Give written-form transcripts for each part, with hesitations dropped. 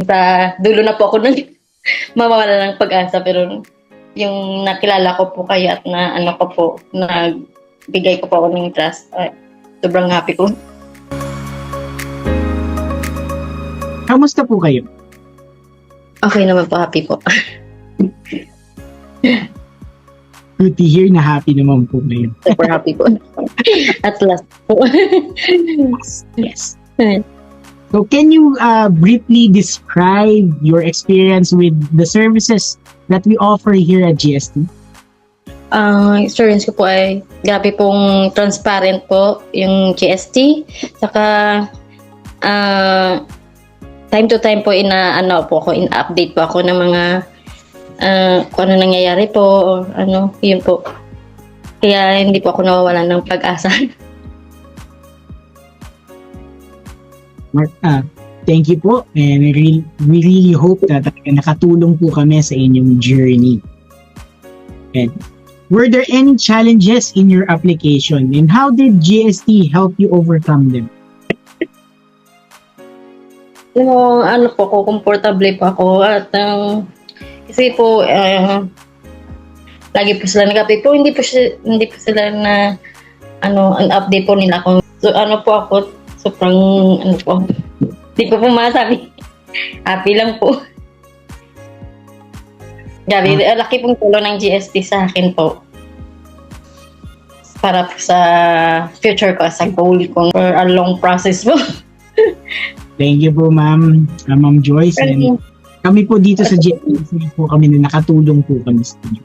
Sa dulo na po ako nang mawawala ng pag-asa, pero yung nakilala ko po kayo at na ano ko po, nagbigay ko po ako ng trust, sobrang happy ko. Kamusta po kayo? Okay naman po, happy po. Good to hear na happy naman po kayo. Super happy po. At last po. Yes. So can you briefly describe your experience with the services that we offer here at GST? Ang experience ko po ay grabe pong transparent po yung GST. Saka time to time po ina-update po ako ng mga kung ano nangyayari po o ano, yun po. Kaya hindi po ako nawawalan ng pag-asa. Mark, thank you po, and we really hope na nakatulong po kami sa inyong journey. And were there any challenges in your application, and how did GST help you overcome them? Ano po ko, comfortable po ako at kasi po lagi po sila nag-update po, hindi po sila na an update po nila kung so ano po ako sobrang ano po, hindi ko po masabi. Happy lang po. Grabe, laki pong tulong ng GST sa akin po. Para po sa future ko, sa goal ko for a long process po. Thank you po, Ma'am Joyce. And kami po dito sa GST po kami na nakatulong po kami sa inyo.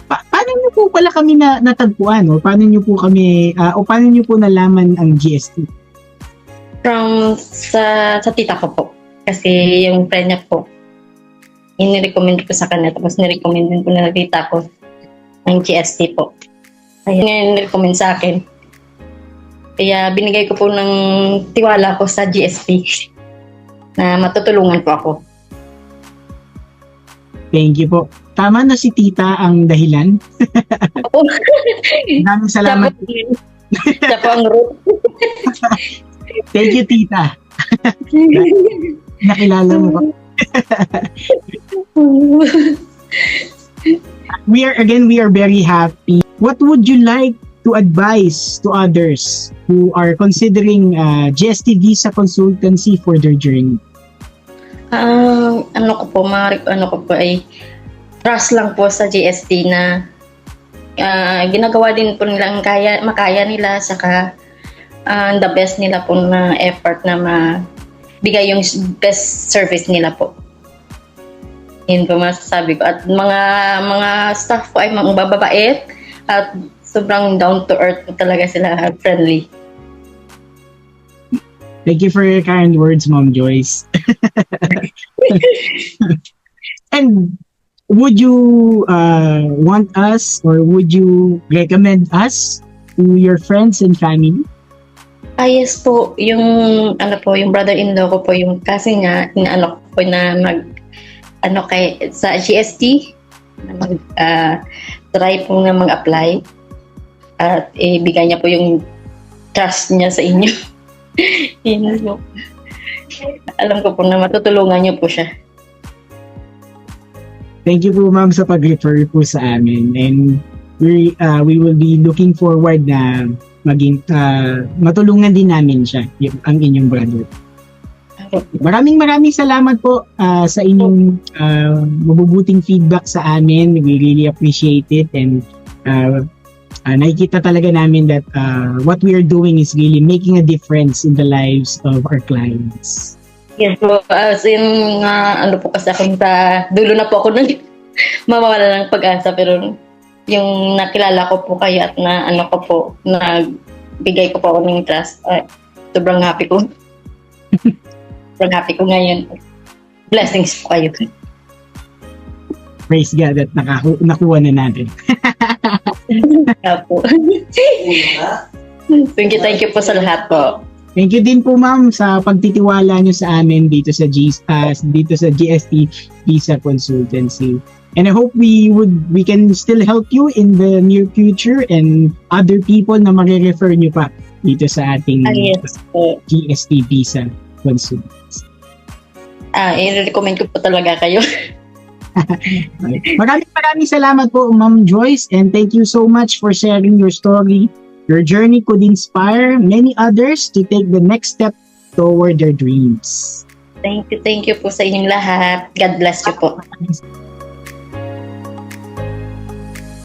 Paano niyo po pala kami natagpuan? O paano niyo po kami, paano niyo po nalaman ang GST? From sa tita ko po. Kasi yung friend niya po, inirecommend ko sa kanya. Tapos nirecommend din po na tita ko ng GST po. Ayun, nirecommend sa akin. Kaya binigay ko po ng tiwala ko sa GST na matutulungan po ako. Thank you po. Tama na si tita ang dahilan. Opo. Maraming salamat. Siya po ang root. Thank you, tita. Nakilala mo ba? We are very happy. What would you like to advise to others who are considering GST Visa Consultancy for their journey? Ano ko po ay trust lang po sa GST na ginagawa din po nilang makaya nila, saka the best nila po na effort na mabigay yung best service nila po. Yun po masasabi ko. At mga staff po ay mga bababait at sobrang down to earth po talaga sila, friendly. Thank you for your kind words, Ma'am Joyce. And would you want us, or would you recommend us to your friends and family? Yes po, yung brother-in-law ko po, yung kasi nga inaano ko po na sa GST na try po na mag-apply at ibigay niya po yung trust niya sa inyo. Yun po. Alam ko po na matutulungan niyo po siya. Thank you po, ma'am, sa pag-refer po sa amin, and we will be looking forward na maging matulungan din namin siya, ang inyong brother. Maraming salamat po sa inyong mabubuting feedback sa amin. We really appreciate it, and nakikita talaga namin that what we are doing is really making a difference in the lives of our clients. Yes po, as in ano po kasi ako sa dulo na po ako nang mawawala ng pag-asa, pero yung nakilala ko po kayo at na ano ko po, nagbigay ko po ako ng trust, sobrang happy ko. Sobrang happy ko ngayon. Blessings po kayo. Praise God that nakuha na natin. Po. Thank you po sa lahat po. Thank you din po, ma'am, sa pagtitiwala nyo sa amin dito sa GST Visa Consultancy. And I hope we can still help you in the near future, and other people na marirefer nyo pa dito sa ating Yes po. GST Visa Consultancy. i-recommend ko po talaga kayo. Maraming salamat po, Ma'am Joyce, and thank you so much for sharing your story. Your journey could inspire many others to take the next step toward their dreams. Thank you po sa inyong lahat. God bless you po.